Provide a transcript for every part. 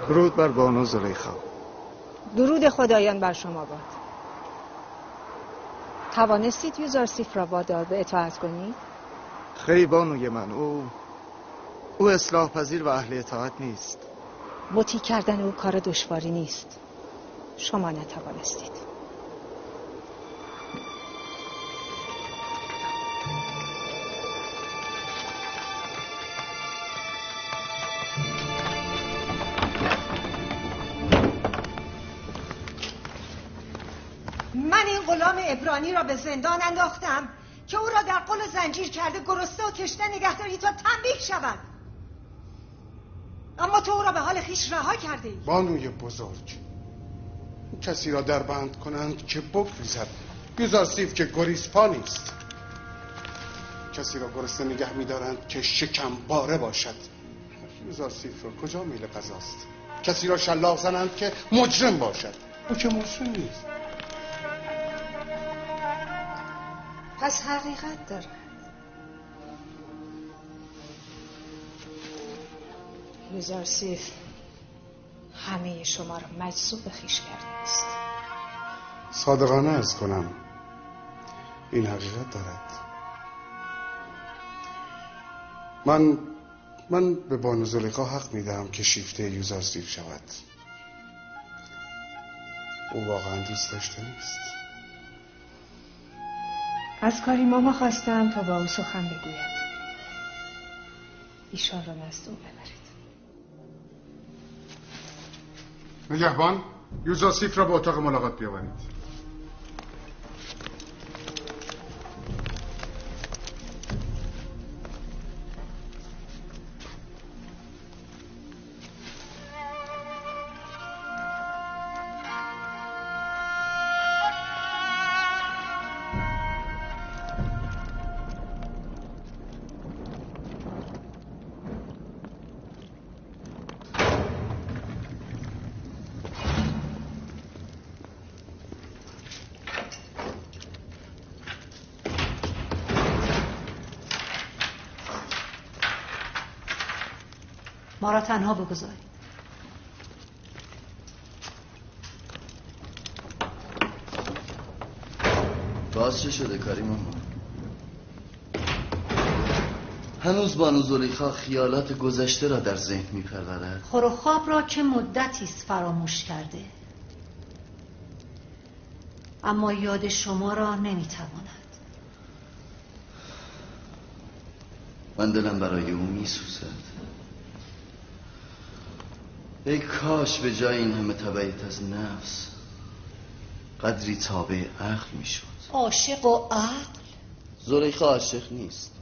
درود بر بانو زلیخا. درود خدایان بر شما باد. توانستید یوزارسیف را وادار به اطاعت کنید؟ خیلی بانوی من، او اصلاح پذیر و اهل اطاعت نیست. مطیع کردن او کار دشواری نیست. شما نتوانستید. من این غلام عبرانی را به زندان انداختم که او را در قل زنجیر کرده گرسنه و تشنه نگهداری تا تنبیه شود، اما تو او را به حال خویش رها کرده ای. بانوی بزرگ، کسی را در بند کنند که بگریزد. یوزارسیف که گریزپا نیست. کسی را گرسنه نگه می‌دارند که شکم باره باشد. یوزارسیف را کجا میل قضاست؟ کسی را شلاق زنند که مجرم باشد. او که مجرم نیست. پس حقیقت دارد. یوزارسیف همه شما را مجذوب خویش کرده است. صادقانه عرض کنم این حقیقت دارد. من به بانو زلیخا حق میدهم که شیفته یوزارسیف شود. او واقعا دوست داشته نیست. از کاریماما خواستم تا با او سخن بگوید. ایشان را نزد او ببرید. نگهبان، یوزارسیف را به اتاق ملاقات بیاورید. ما را تنها بگذارید. باز چه شده کاریماما؟ هنوز بانو زلیخا خیالات گذشته را در ذهن می‌پرورد. خور و خواب را که مدتی است فراموش کرده، اما یاد شما را نمی‌تواند. من دلم برای او میسوزد. ای کاش به جای این همه تبعیت از نفس قدری تابع عقل میشد. عاشق و عقل؟ زلیخا عاشق نیست.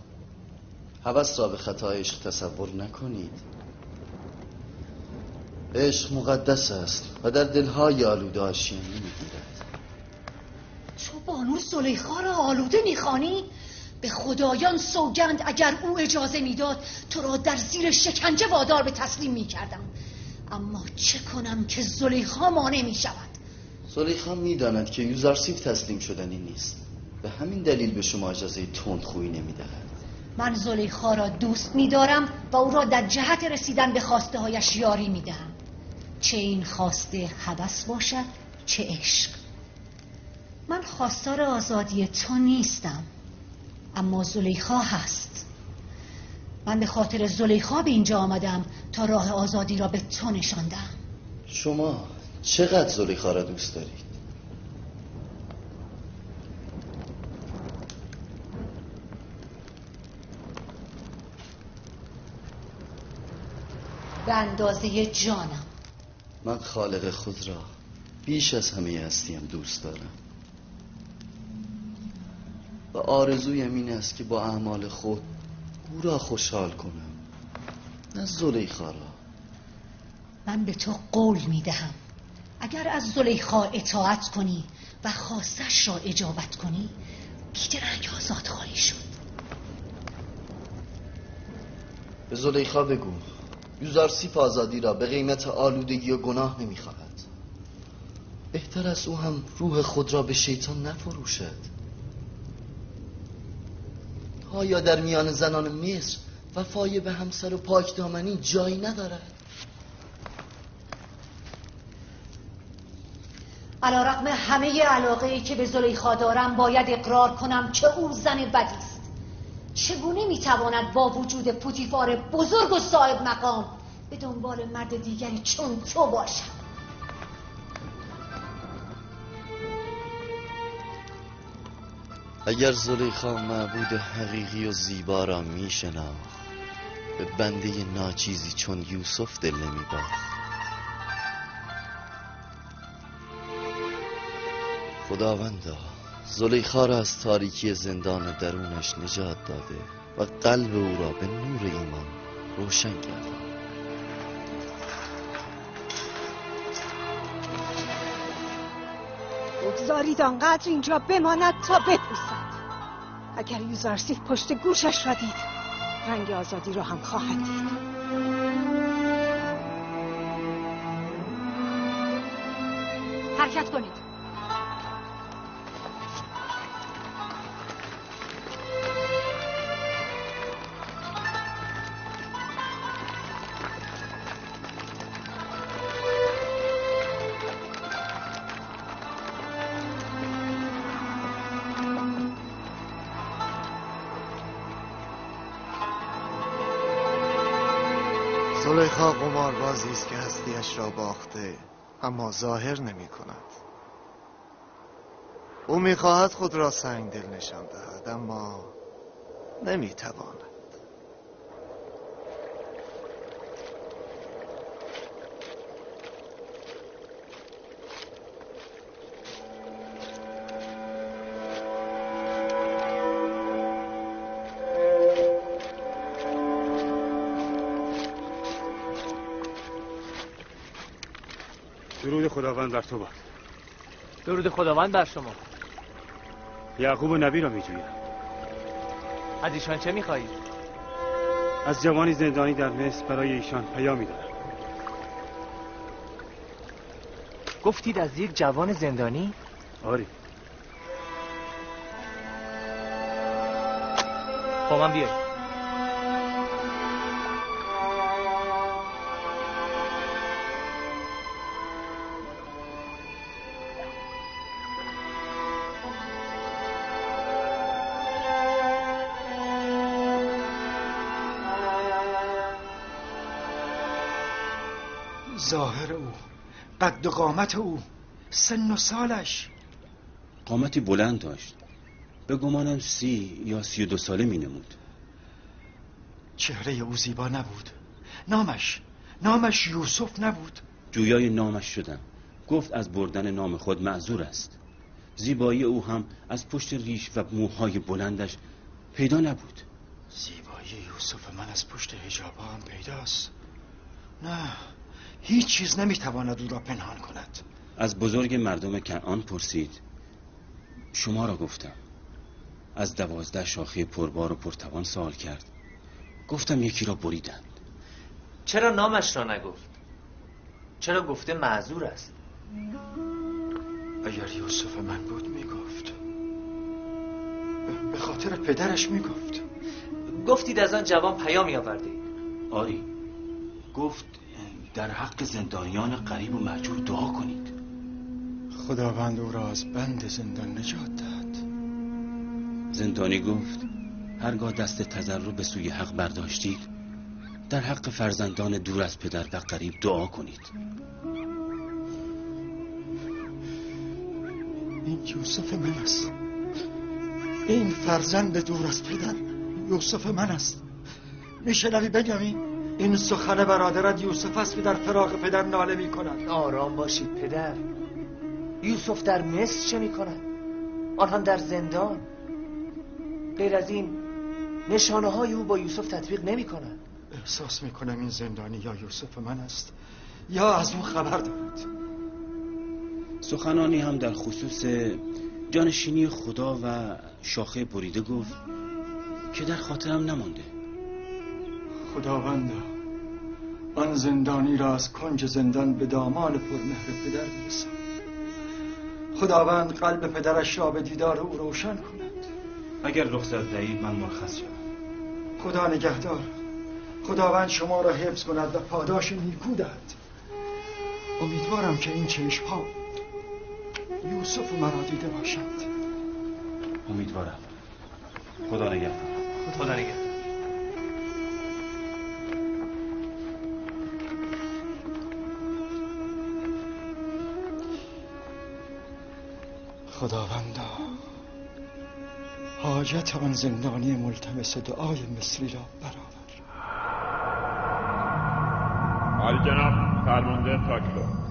هوس را به خطای عشق تصور نکنید. عشق مقدس است و در دلهای آلوده آشیانه میگیرد. تو بانو زلیخا را آلوده میخوانی؟ به خدایان سوگند اگر او اجازه میداد تو را در زیر شکنجه وادار به تسلیم میکردم، اما چه کنم که زلیخا مانع میشود. زلیخا میداند که یوزارسیف تسلیم شدنی نیست، به همین دلیل به شما اجازه تندخویی نمیدهد. من زلیخا را دوست میدارم و او را در جهت رسیدن به خواسته هایش یاری میدهم، چه این خواسته هوس باشد چه عشق. من خواستار آزادی تو نیستم، اما زلیخا هست. من به خاطر زلیخا به اینجا آمدم تا راه آزادی را به تو نشاندم. شما چقدر زلیخا را دوست دارید؟ به اندازه جانم. من خالق خود را بیش از همه هستیم دوست دارم و آرزویم این است که با اعمال خود او را خوشحال کنم، نه زلیخا را. من به تو قول میدهم اگر از زلیخا اطاعت کنی و خواستش را اجابت کنی بیدرنگ آزاد خواهی شد. به زلیخا بگو یوزارسیف آزادی را به قیمت آلودگی و گناه نمیخواهد. بهتر از او هم روح خود را به شیطان نفروشد. آیا در میان زنان مصر وفای به همسر و پاک دامنی جایی ندارد؟ علیرغم همه علاقه‌ای که به زلیخا دارم باید اقرار کنم که او زن بدی است. چگونه میتواند با وجود پوتیفار بزرگ و صاحب مقام به دنبال مرد دیگری چون تو باشد؟ اگر زلیخا معبود حقیقی و زیبا را میشناخت، به بنده ناچیزی چون یوسف دل نمی‌باخت. خداوندا، زلیخا را از تاریکی زندان درونش نجات داده و قلب او را به نور ایمان روشن گردان. بگذارید آنقدر اینجا بماند تا بپوسد. اگر یوزارسیف پشت گوشش را دید، رنگ آزادی را هم خواهد دید. حرکت کنید. زلیخا قماربازی است که هستیش را باخته، اما ظاهر نمی کند. او می خواهد خود را سنگ دل نشان دهد، اما نمی تواند. درود خداوند بر تو باد. درود خداوند بر شما. یعقوب و نبی را میجویم. از ایشان چه میخواهید؟ از جوانی زندانی در مصر برای ایشان پیامی دارم. گفتید از یک جوان زندانی؟ آری. با من بیایید. ظاهر او، قد و قامت او، سن و سالش. قامتی بلند داشت. به گمانم 30 یا 32 ساله می نمود. چهره او زیبا نبود. نامش یوسف نبود. جویای نامش شدم. گفت از بردن نام خود معذور است. زیبایی او هم از پشت ریش و موهای بلندش پیدا نبود. زیبایی یوسف من از پشت حجاب هم پیداست. نه، هیچ چیز نمیتواند او را پنهان کند. از بزرگ مردم کنعان پرسید. شما را گفتم. از 12 شاخه پربار و پرتوان سوال کرد. گفتم یکی را بریدند. چرا نامش را نگفت؟ چرا گفته معذور است؟ اگر یوسف من بود میگفت. به خاطر پدرش میگفت. گفتید از آن جوان پیامی آورده. آری. گفت در حق زندانیان غریب و مهجور دعا کنید. خداوند او را از بند زندان نجات دهد. زندانی گفت هرگاه دست تضرع به سوی حق برداشتید، در حق فرزندان دور از پدر و غریب دعا کنید. این یوسف من است. این فرزند دور از پدر یوسف من است. میشنوی بنیامین؟ این سخن برادرت یوسف است که در فراق پدر ناله می کند. آرام باشید پدر. یوسف در مصر چه می کند؟ آنها در زندان. غیر از این نشانه های او با یوسف تطبیق نمی کند. احساس می کنم این زندانی یا یوسف من است یا از اون خبر دارد. سخنانی هم در خصوص جانشینی خدا و شاخه بریده گفت که در خاطرم نمانده. خداوندا، آن زندانی را از کنج زندان به دامان پرمهر پدر برسان. خداوند قلب پدرش را به دیدار او روشن کند. اگر رخصت دهید من مرخص شدم. خدا نگهدار. خداوند شما را حفظ کند و پاداش نیکو دهد. امیدوارم که این چشم‌ها یوسف مرا دیده باشند. امیدوارم. خدا نگهدار. خدا نگهدار. خداوندا حاجت آن زندانی ملتمس دعای مصری را برآور. عالی جناب فرمانده تاکلو.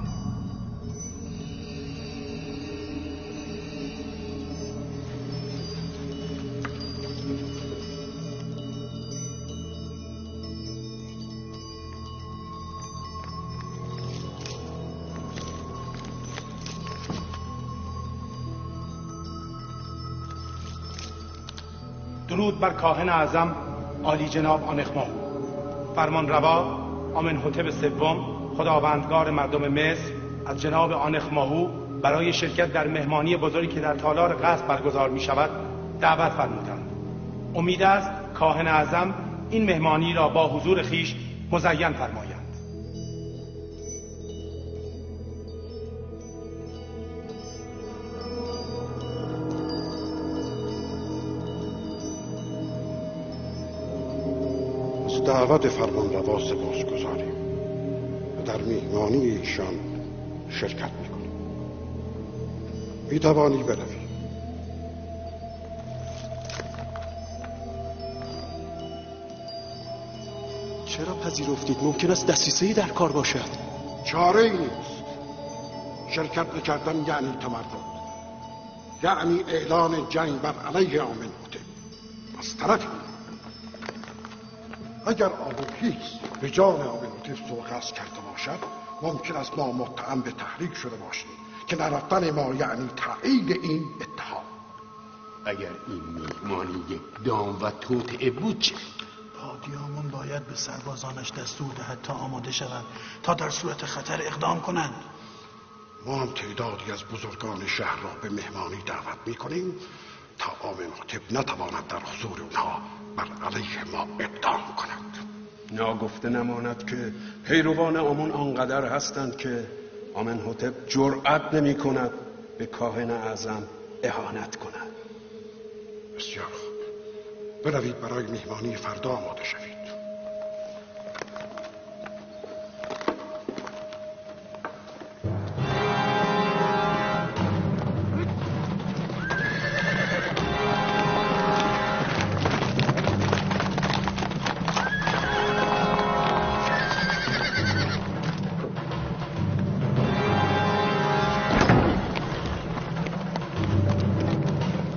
درود بر کاهن اعظم عالی جناب آنخماهو، فرمان روا آمنحتب سوم خداوندگار مردم مصر از جناب آنخماهو برای شرکت در مهمانی بزرگی که در تالار قصر برگزار می شود دعوت فرمودند. امید است کاهن اعظم این مهمانی را با حضور خیش مزین فرمایند. دعوت فرمانروا سپاسگزاریم و در میهمانی ایشان شرکت میکنیم. میتوانی بروی. چرا پذیرفتید؟ ممکن است دسیسه‌ای در کار باشد. چاره ای نیست. شرکت نکردن یعنی تمرد، یعنی اعلان جنگ بر علیه آمنحتب از طرف. اگر آبوپیس به جان آمنحتب سوء کرده باشد، ممکن است ما متهم به تحریک شده باشیم که نرفتن ما یعنی تایید این اتهام. اگر این میهمانی یک دام و توطئه بود چه؟ پادیامون باید به سربازانش دستور دهد تا آماده شوند تا در صورت خطر اقدام کنند. ما هم تعدادی از بزرگان شهر را به مهمانی دعوت میکنیم تا آمنحتب نتواند در حضور اونها بر علیه ما اقدام کند. ناگفته نماند که پیروان آمون آنقدر هستند که آمنحتب جرأت نمی کند به کاهن اعظم اهانت کند. بسیار خوب، بروید برای مهمانی فردا آماده شوید.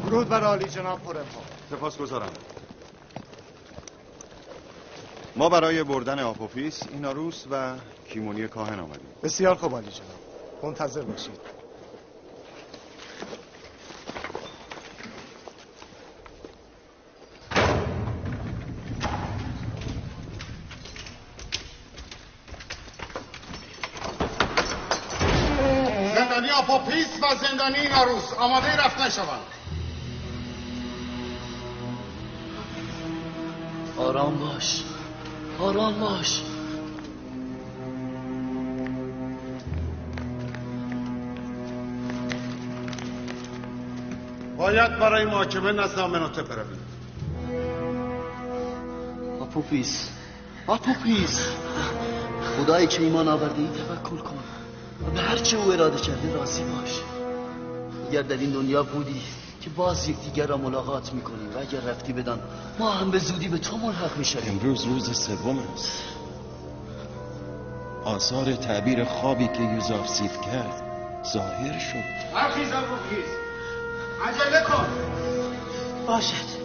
درود بر عالی جناب پرمها. سپاسگزارم. ما برای بردن آپوفیس، ایناروس و کیمونی کاهن آمدیم. بسیار خوب عالی جناب، منتظر باشید. زندانی آپوفیس و زندانی ایناروس آماده رفتن شوند. آرام باش، آرام باش. باید برای محاکمه نزد آمنحتب بروید. آپوفیس، آپوفیس، خدایی که ایمان آوردی توکل کن و به هر چه او اراده کرده راضی باش. اگر در این دنیا بودی که باز یکدیگر را ملاقات میکنیم و اگر رفتی بدان ما هم به زودی به تو ملحق میشویم. امروز روز سوم است. آثار تعبیر خوابی که یوزارسیف کرد ظاهر شد. برخیز آپوفیس، عجله کن. باشد.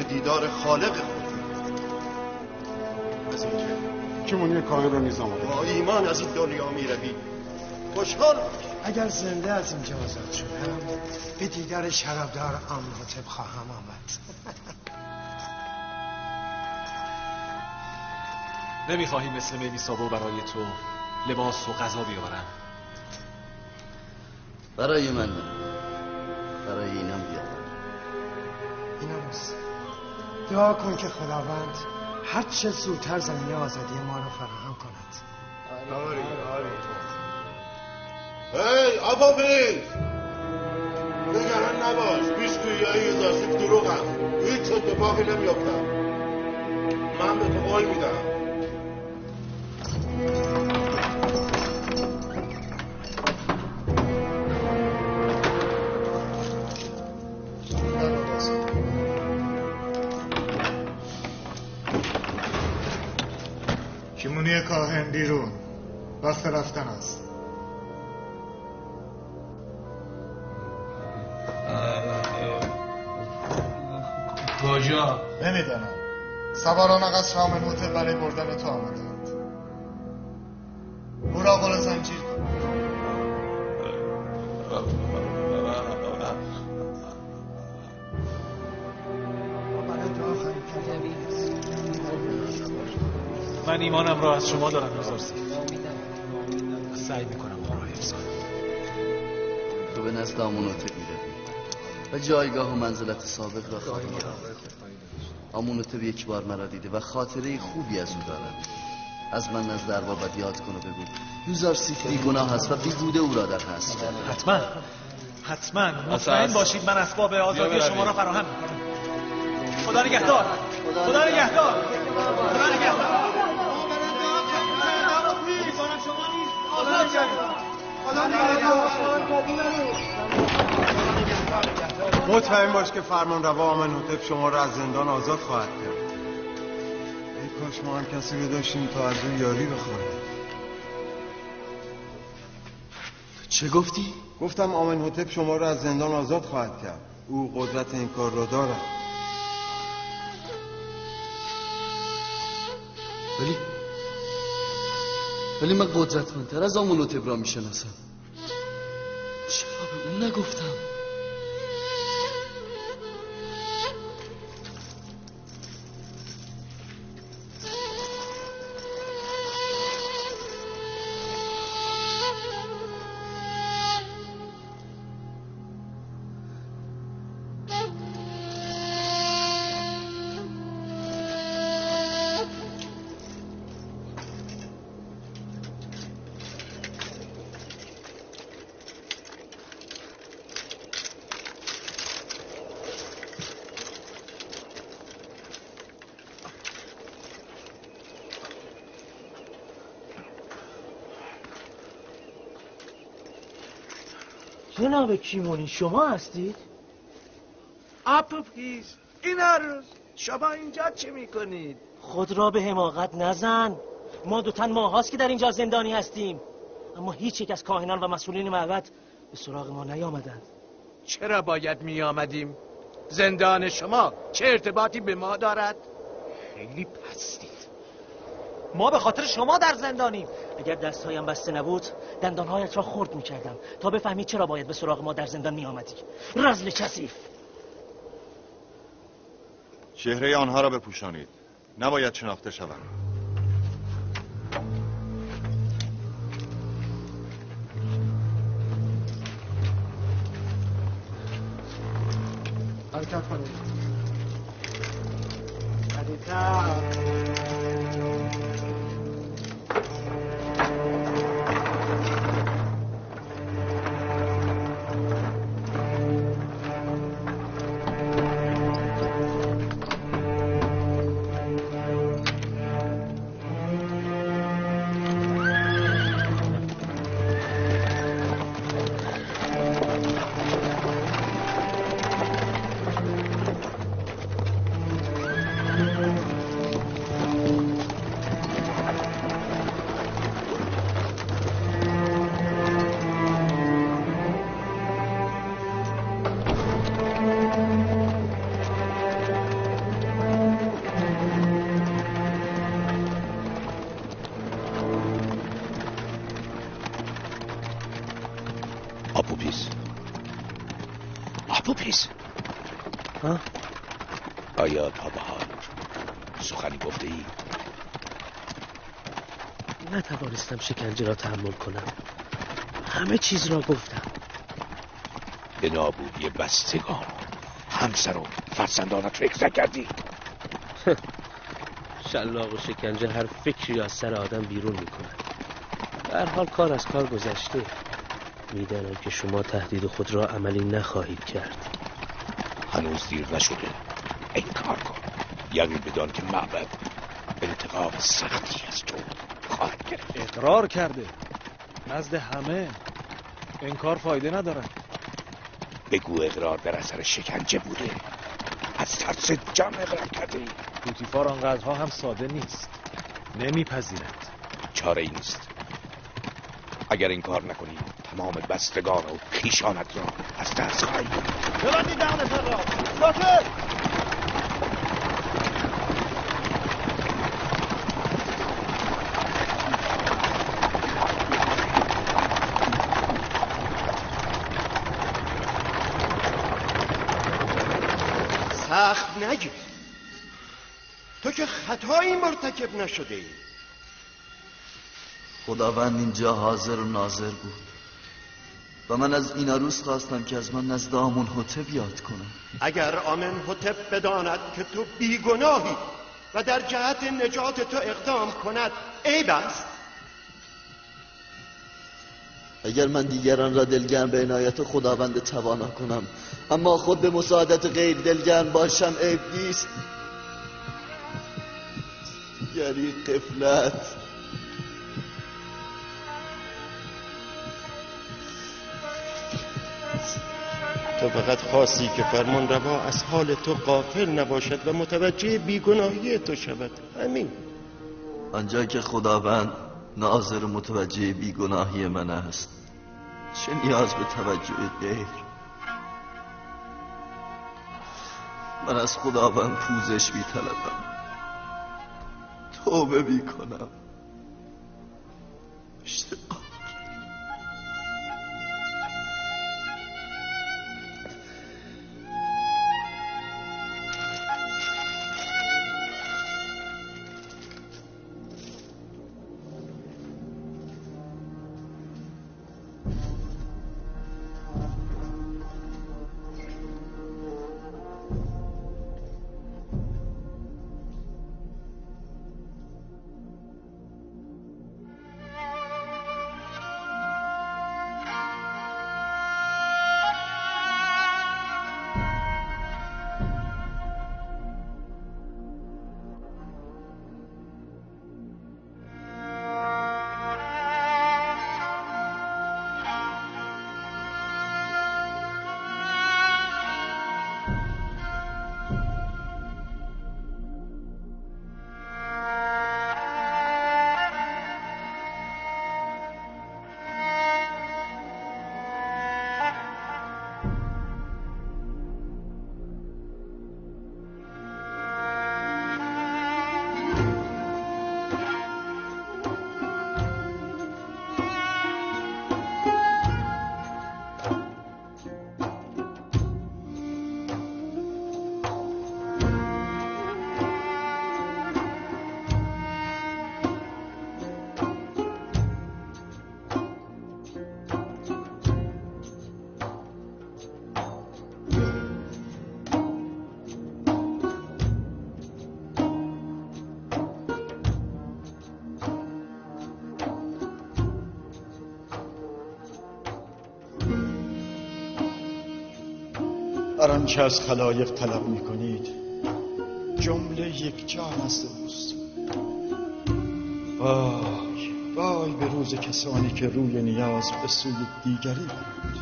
دیدار خالق خود از اینکه کیمونی کاهن را نیز آماده. با ایمان از این دنیا می روی. خوشحال باش. اگر زنده از اینجا آزاد شدم به دیدار شرابدار آمن‌هوتپ خواهم آمد. نمیخواهی مثل میمی سابو برای تو لباس و غذا بیاورم؟ برای من نه، برای اینم بیارم. اینانوس دعا کن که خداوند هر چه زودتر زمینه آزادی ما رو فراهم کند. هی آپاپیز، نگران نباش. بیسکویی های یوزارسیف دروغ هست، هیچ اتفاقی نمیافتد. من به تو قول میدم. کیمونی کاهن بیرون، وقت رفتن است. کجا؟ نمیدانم. سواران قصر آمن‌هوتپ برای بردن تو آمدند. او را قل زنجیر کن. من ایمانم را از شما دارم یوزارسیف. سعی میکنم آن را حفظ کنم. تو به نزد آمن‌هوتپ میروی و جایگاه و منزلت سابق را خواهی یافت. آمن‌هوتپ یک بار مرا دیده و خاطره خوبی از او دارد. از من نزد اربابت یاد کن و بگو یوزارسیف بیگناه است و بیهوده او را در حبس کرده. حتما مطمئن باشید من اسباب آزادی شما را فراهم میکنم. خدا نگهدار. خدا نگهدار. خدا نگهدار. مطمئن باش که فرمانروا آمن‌هوتپ شما را از زندان آزاد خواهد کرد. ای کاش ما هم کسی رو داشتیم تا از او یاری بخواهیم. چه گفتی؟ گفتم آمن‌هوتپ شما را از زندان آزاد خواهد کرد. او قدرت این کار را دارد. ولی من قدرتمندتر از آمن‌هوتپ را میشناسم. چرا به اون نگفتم؟ جناب کیمونی شما هستید؟ آپوپیز، این عروس شما اینجا چه میکنید؟ خود را به حماقت نزن. ما 2 تن ماهاست که در اینجا زندانی هستیم، اما هیچ یک از کاهنان و مسئولین معبد به سراغ ما نیامدند. چرا باید میآمدیم؟ زندان شما چه ارتباطی به ما دارد؟ خیلی پستید. ما به خاطر شما در زندانیم. اگر دستهایم بسته نبود دندانهایت را خرد میکردم تا بفهمید چرا باید به سراغ ما در زندان میآمدی. رذل کثیف. چهره آنها را بپوشانید، نباید شناخته شوند. حرکت کنید. حافظ، آیا تا به حال سخنی گفته ای؟ نتوانستم شکنجه را تحمل کنم. همه چیز را گفتم. به نابودی بستگان، همسر و فرزندانت فکر نکردی؟ شلاق و شکنجه هر فکری از سر آدم بیرون میکنن. به هر حال کار از کار گذشته. میدانم که شما تهدید خود را عملی نخواهید کرد. هنوز دیر نشده. این کار کن. یقین بدان که معبد انتقام سختی از تو خواهد گرفت. اقرار کرده نزد همه. این کار فایده نداره. بگو اقرار در اثر شکنجه بوده. از ترس جان اقرار کرده. بوتیفار آنقدرها هم ساده نیست. نمیپذیرد. چاره ای نیست. اگر این کار نکنی تمام بستگان و خیشانت را از دست خواهی داد. ببندید دهنتان را. ساکت! سخت نگیر. تو که خطایی مرتکب نشده ای. خداوند اینجا حاضر و ناظر بود و من از این عروس خواستم که از من نزد آمنحتب یاد کنم. اگر آمنحتب بداند که تو بیگناهی و در جهت نجات تو اقدام کند عیب است. اگر من دیگران را دلگرم به عنایت خداوند توانا کنم اما خود به مساعدت غیر دلگرم باشم عیب نیست. یعنی غفلت. تو فقط خواستی که فرمان روا از حال تو غافل نباشد و متوجه بیگناهی تو شود. همین. آنجا که خداوند ناظر متوجه بیگناهی من است چه نیاز به توجه غیر؟ من از خداوند پوزش می‌طلبم، توبه می‌کنم. هر آنچه از خلایق طلب می‌کنید جمله یک جان از اوست. وای وای به روز کسانی که روی نیاز به سوی دیگری برند.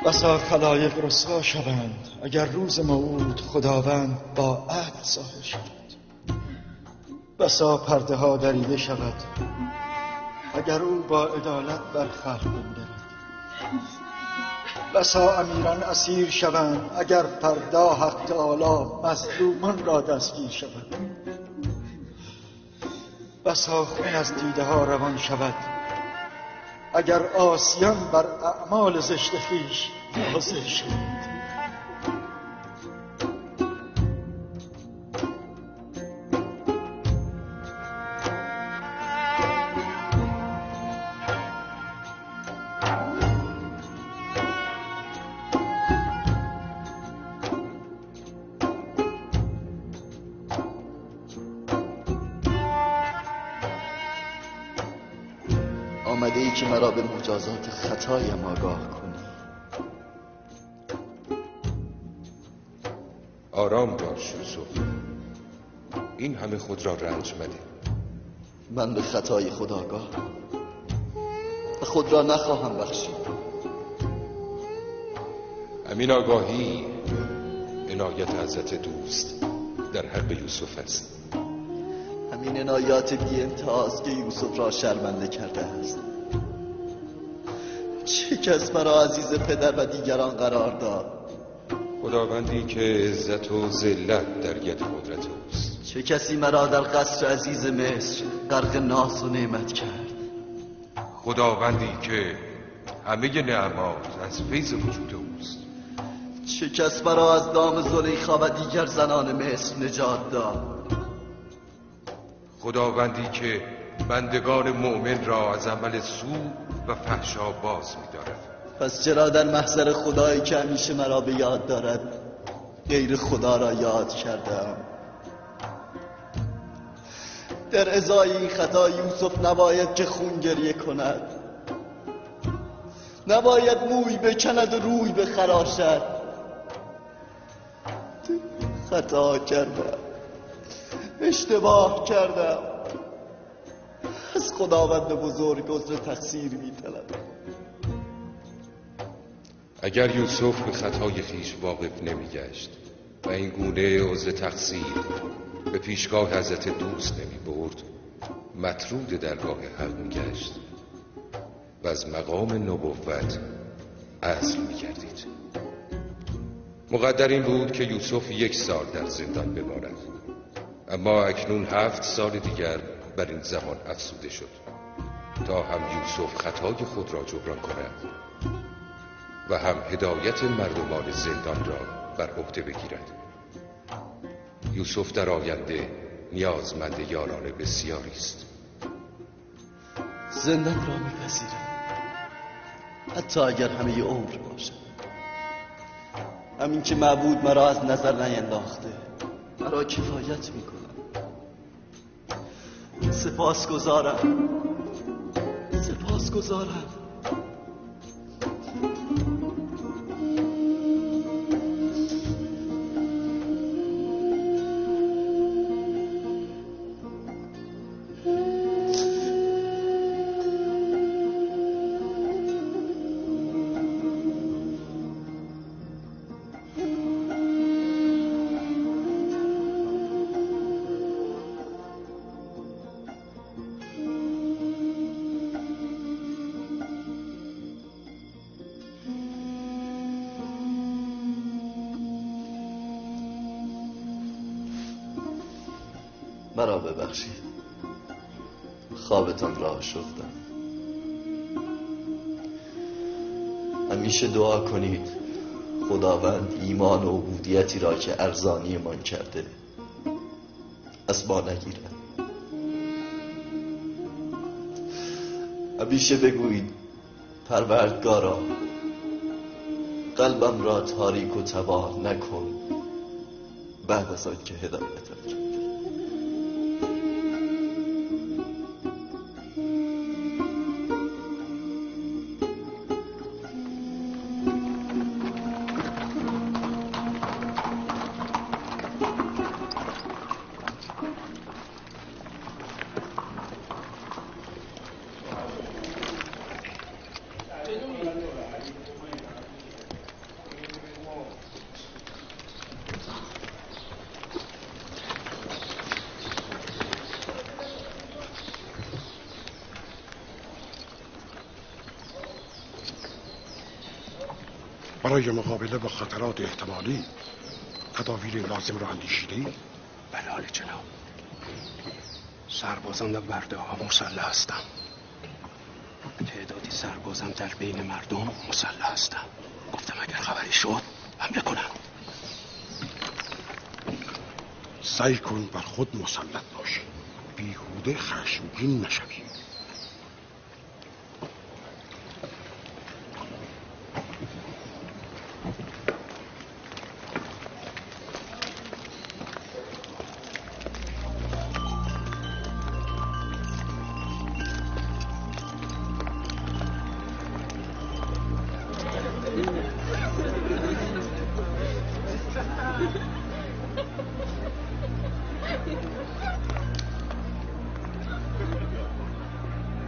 بسا خلایق رسوا شوند اگر روز موعود خداوند با عدل ظاهر شود. بسا پرده ها دریده شود اگر او با عدالت بر خلق بنگرد. بسا امیران اسیر شوند اگر فردا حق تعالی مظلومان را دستگیر شود. بسا خون از دیده ها روان شود اگر آسیان بر اعمال زشت خویش نازل شد. آمده ای که مرا به مجازات خطایم آگاه کنی. آرام باش یوسف، این همه خود را رنج مده. من به خطای خود آگاه و خود را نخواهم بخشید. همین آگاهی عنایت حضرت دوست در حق یوسف است. همین عنایات بی انتهاست که یوسف را شرمنده کرده است. چه کس مرا عزیز پدر و دیگران قرار داد؟ خداوندی که عزت و ذلت در ید قدرت اوست. چه کسی مرا در قصر عزیز مصر غرق ناز و نعمت کرد؟ خداوندی که همه نعمات از فیض وجود اوست. چه کس مرا از دام زلیخا و دیگر زنان مصر نجات داد؟ خداوندی که بندگان مؤمن را از عمل سوء و فحشا باز می‌دارد. پس چرا در محضر خدایی که همیشه مرا به یاد دارد غیر خدا را یاد کردم؟ در ازای این خطا یوسف نباید که خون گریه کند، نباید موی بکند و روی بخراشد. خطا کردم، اشتباه کردم. از خداوند بزرگ عذر تقصیر می‌طلبم. اگر یوسف به خطای خیش واقف نمی‌گشت و این گونه عذر تقصیر به پیشگاه حضرت دوست نمی‌برد، مطرود درگاه حق می‌گشت و از مقام نبوت عزل می‌گردید. مقدر این بود که یوسف 1 سال در زندان بماند، اما اکنون 7 سال دیگر بر این زمان افزوده شد تا هم یوسف خطای خود را جبران کند و هم هدایت مردمان زندان را بر عهده بگیرد. یوسف در آینده نیازمند یاران بسیاری است. زندان را میپذیرم، حتی اگر همه عمر باشد. همین که معبود مرا از نظر نینداخته مرا کفایت میکنم. سپاسگزارم. مرا ببخشید، خوابتان را آشفتم. همیشه دعا کنید خداوند ایمان و عبودیتی را که ارزانی من کرده از ما نگیرد. همیشه بگویید پروردگارا قلبم را تاریک و تباه نکن بعد از آن که هدایتم کرد. برای مقابله با خطرات احتمالی تدابیر لازم را اندیشیدی؟ بله عالی جناب. سربازان و برده ها مسلح هستند. تعدادی سربازم در بین مردم مسلح هستم. گفتم اگر خبری شد حمله کنم. سعی کن بر خود مسلط باشی، بیهوده خشمگین نشوی.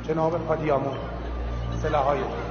جناب پادیامون، سلاح‌هایتان.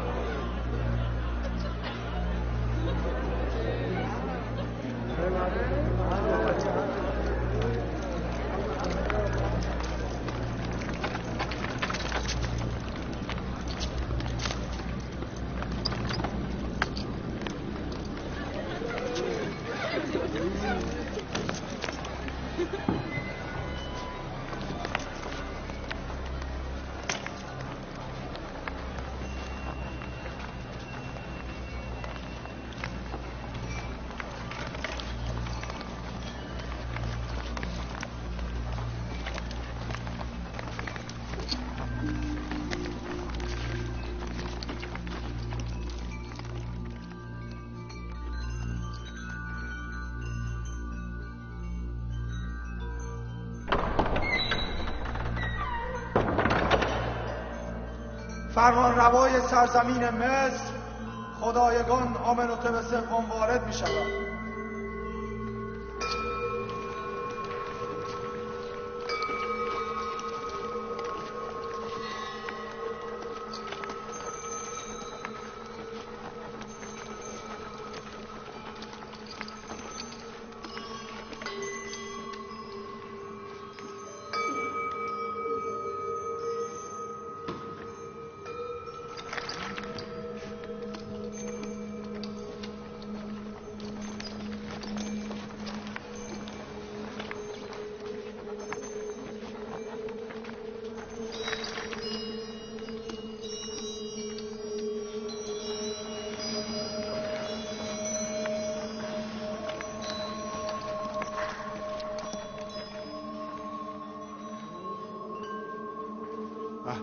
فرمان روای سرزمین مصر خدایگان آمنوتب سوم وارد می شود.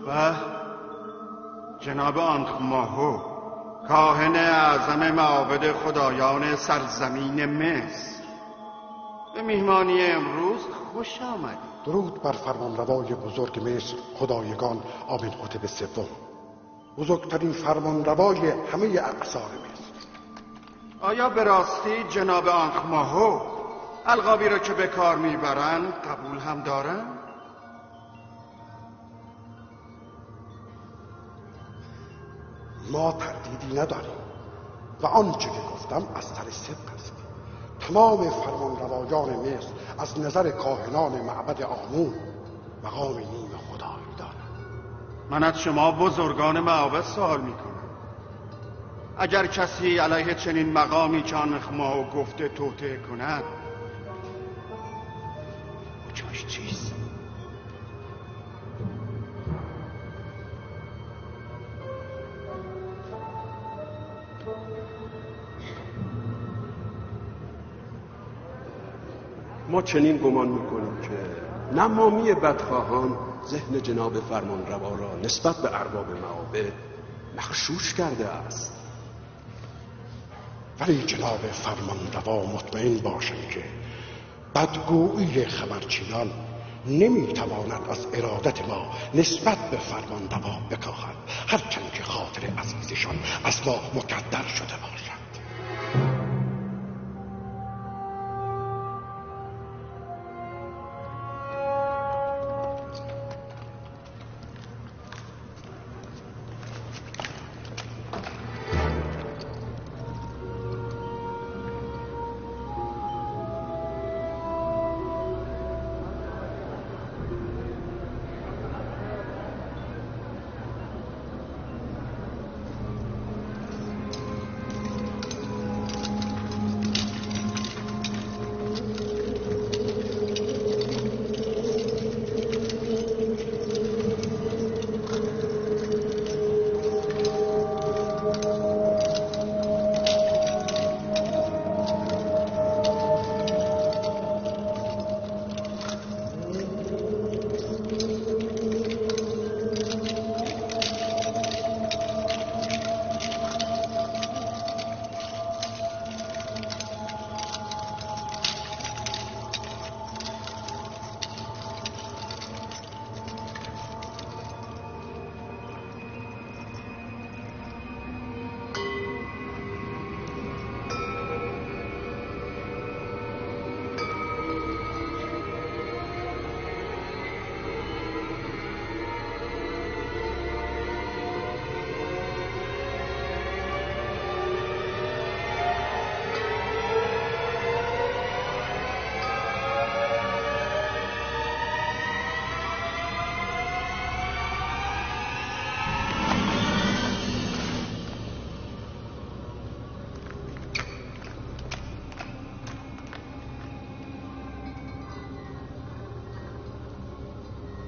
به جناب آنخماهو، کاهن اعظم معابد خدایان سرزمین مصر، به میهمانی امروز خوش آمدید. درود بر فرمانروای بزرگ مصر خدایگان آمنحتب سوم، بزرگترین فرمانروای همه اقصار مصر. آیا به راستی جناب آنخماهو القابی را که به کار میبرند قبول هم دارند؟ ما تردیدی نداریم و آنچه که گفتم از سر صدق است. تمام فرمانروایان مصر از نظر کاهنان معبد آمون مقام نیم خدایی دارند. من از شما بزرگان معابد سوال میکنم، اگر کسی علیه چنین مقامی که آنخماهو گفته توطئه کند، جاش چیست؟ ما چنین گمان میکنیم که نمامی بدخواهان ذهن جناب فرمانروا را نسبت به ارباب معابد مغشوش کرده است. ولی جناب فرمانروا مطمئن باشند که بدگویی خبرچینان نمیتواند از ارادت ما نسبت به فرمانروا بکاهد، هرچند که خاطر عزیزشان از ما مکدر شده باشد.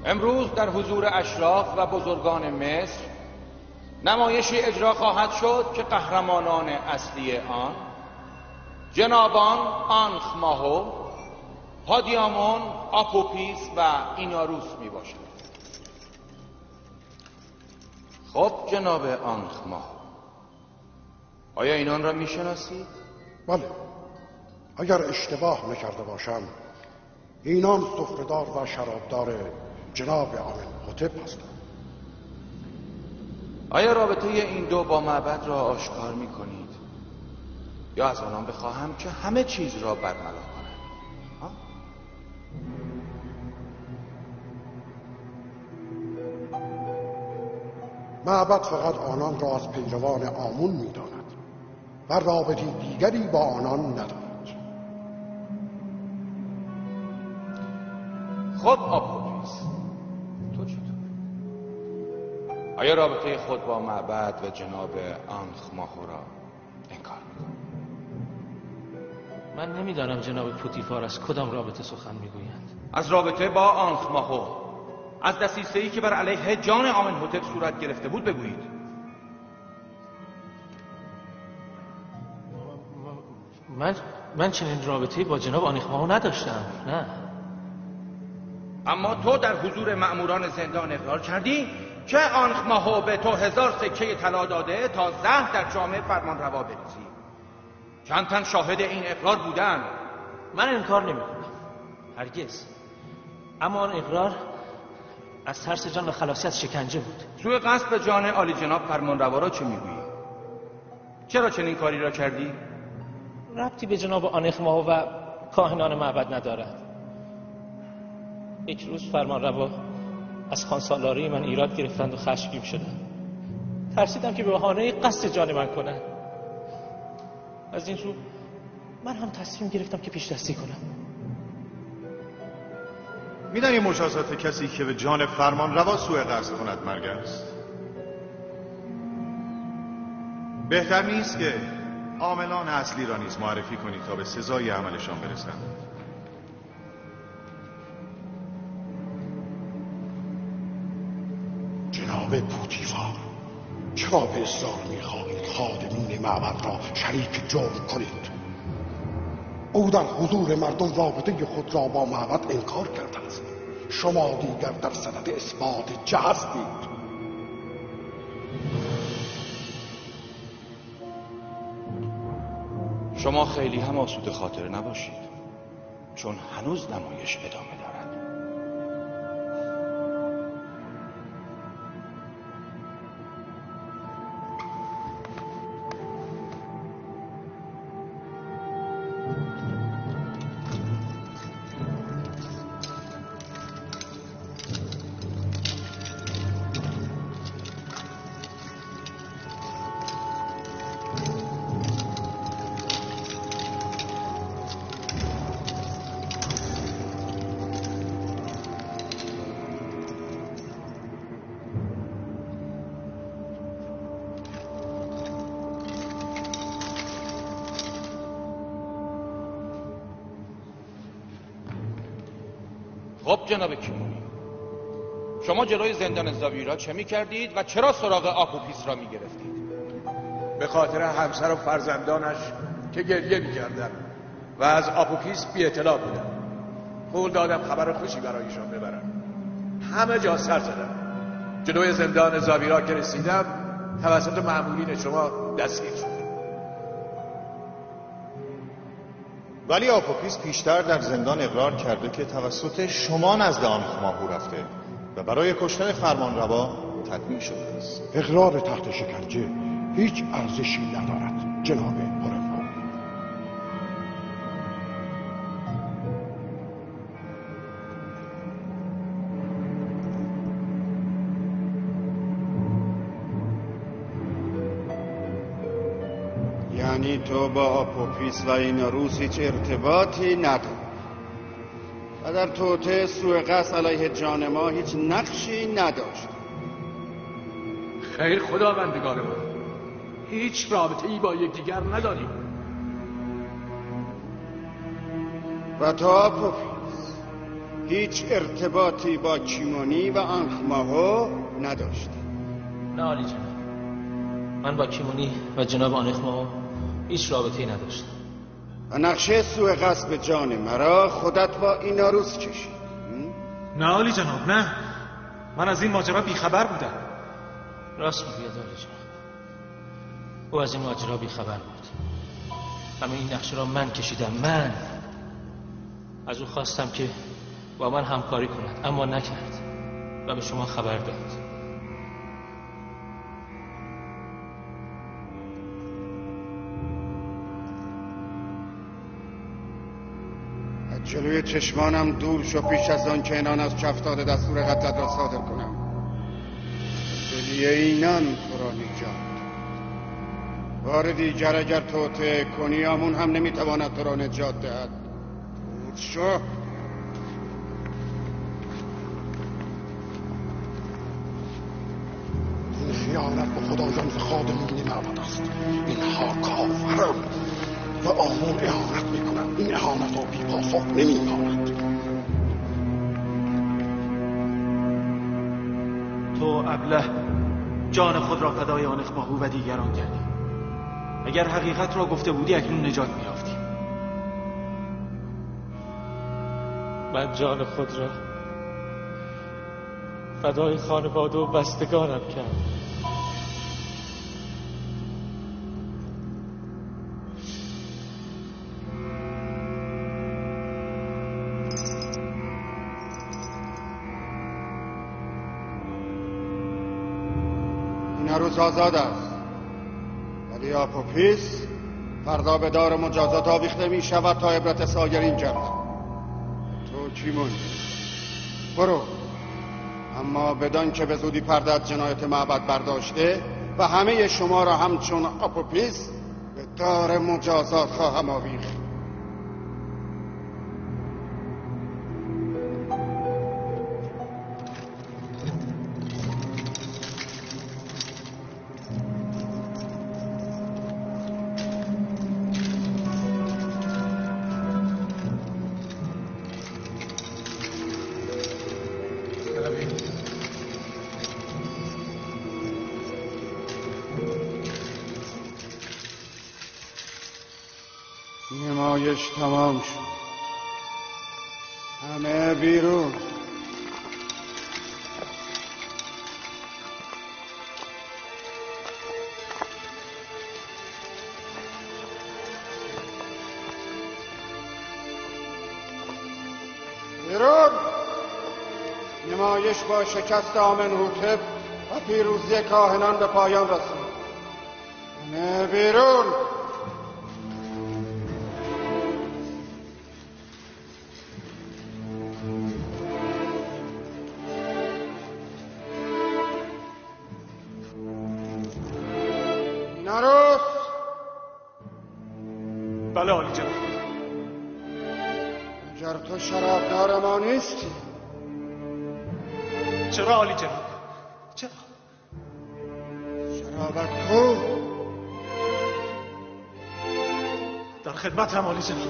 امروز در حضور اشراف و بزرگان مصر نمایشی اجرا خواهد شد که قهرمانان اصلی آن جنابان آنخ ماهو، پادیامون، آپوپیس و ایناروس می باشد. خب جناب آنخ ماهو، آیا اینان را می شناسید؟ بله، اگر اشتباه نکرده باشم اینان سفره‌دار و شرابدار جناب آمنحتب هستند. آیا رابطه این دو با معبد را آشکار می کنید؟ یا از آنان بخواهم که همه چیز را برملا کنند؟ معبد فقط آنان را از پیروان آمون می داند و رابطه دیگری با آنان ندارد. خب آپوپیس، تو چطور؟ آیا رابطه خود با معبد و جناب آنخ ماهو را انکار می‌کنی؟ من نمیدانم جناب پوتیفار از کدام رابطه سخن میگویند. از رابطه با آنخ ماهو، از دسیسه‌ای که بر علیه جان آمنحتب صورت گرفته بود بگویید. من چنین رابطه‌ای با جناب آنخ ماهو نداشتم. نه. اما تو در حضور مأموران زندان اقرار کردی که آنخ ماهو به تو 1000 سکه طلا داده تا زهر در جامعه فرمان روا بریزی. چند تن شاهد این اقرار بودن. من انکار نمی‌کنم، هرگز. اما آن اقرار از ترس جان و خلاصی از شکنجه بود. سوء قصد به جان عالی جناب فرمان روا را چه میگویی؟ چرا چنین کاری را کردی؟ ربطی به جناب آنخ ماهو و کاهنان معبد ندارد. یک روز فرمان روا از خانسالاری من ایراد گرفتند و خشمگین شدند. ترسیدم که به بهانه قصد جان من کنند. از این رو من هم تصمیم گرفتم که پیش دستی کنم. میدانی مجازات کسی که به جان فرمان روا سوء قصد کند مرگ است؟ بهتر نیست که عاملان اصلی را نیز معرفی کنید تا به سزای عملشان برسند. جناب پوتیفار، چرا به اصرار می‌خواهید خادمین معبد را شریک جرم کنید؟ او در حضور مردم رابطه خود را با معبد انکار کرده است. شما دیگر در صدد اثبات چه هستید؟ شما خیلی هم آسوده خاطر نباشید، چون هنوز نمایش ادامه دارد. خب جناب کیمونی، شما جلوی زندان زاویرا چه می کردید و چرا سراغ آپوپیس را می گرفتید؟ به خاطر همسر و فرزندانش که گریه می کردن و از آپوپیس بی اطلاع بودن. قول دادم خبر خوشی برایشان ببرم. همه جا سر زدم. جلوی زندان زاویرا که رسیدم توسط مأمورین شما دستگیر شدم. ولی آپوپیس پیشتر در زندان اقرار کرده که توسط شما نزد آنخ ماهو رفته و برای کشتن فرمانروا تدبیر شده است. اقرار تحت شکنجه هیچ ارزشی ندارد جناب هورفا. یعنی تو با آپوپیس و ایناروس هیچ ارتباطی نداری و در توطئه سوء قصد علیه جان ما هیچ نقشی نداشت. خیر خداوندگار من، هیچ رابطه ای با یکدیگر نداریم. و تو آپوپیس هیچ ارتباطی با کیمونی و آنخماهو نداشت؟ نه عالی جناب، من با کیمونی و جناب آنخماهو هیچ رابطه‌ای نداشتم. و نقشه سوء قصد جان مرا خودت با این عروس کشید؟ نه عالی جناب، نه، من از این ماجرا بیخبر بودم. راست میگوید عالی جناب، او از این ماجرا بیخبر بود. همه این نقشه را من کشیدم. من از او خواستم که با من همکاری کند، اما نکرد و به شما خبر داد. از جلوی چشمانم دور شو پیش از آن که اینان از کفتار دستور قتلت را صادر کنم. دلی اینان تو را نجات. بار دیگر اگر توطئه کنی آمون هم نمیتواند تو را نجات دهد. دور شو. این خیانت به خدایان و خادمین معبد است. اینها کافرند و آمون اهانت میکنند. این اهانت را بی پاسخ نمیماند. تو ابله جان خود را فدای آنخماهو و دیگران کردی. اگر حقیقت را گفته بودی اکنون نجات می‌یافتی. من جان خود را فدای خانواده و بستگانم کرد. این عروس آزاد است، ولی آپوپیس فردا به دار مجازات آویخته می شود تا عبرت سایرین گردد. تو کیمون برو، اما بدان که به زودی پرده از جنایت معبد برداشته و همه شما را همچون آپوپیس به دار مجازات خواهم آویخت. نمایش تمام شد. همه بیرون. بیرون. نمایش با شکست آمنهوتپ و پیروزی کاهنان به پایان رسید. همه بیرون. نروس. بله عالی جناب. مگر تو شرابدار ما نیستی؟ چرا عالی جناب؟ چرا؟ شرابت تو؟ در خدمت هم عالی جناب.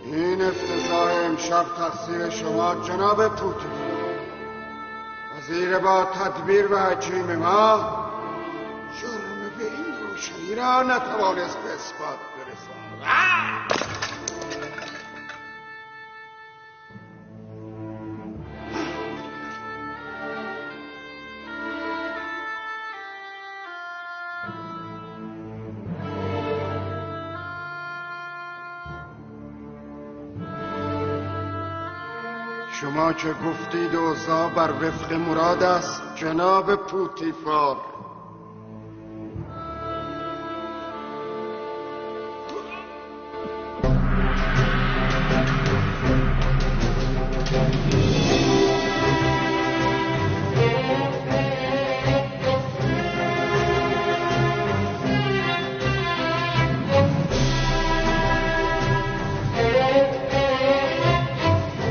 این افتضاح امشب تقصیر شما جناب پوتین. وزیر با تدبیر و حکیم ما جرم به این روشنی را نتوانست به اثبات برساند. شما که گفتید اوضاع بر وفق مراد است جناب پوتیفار،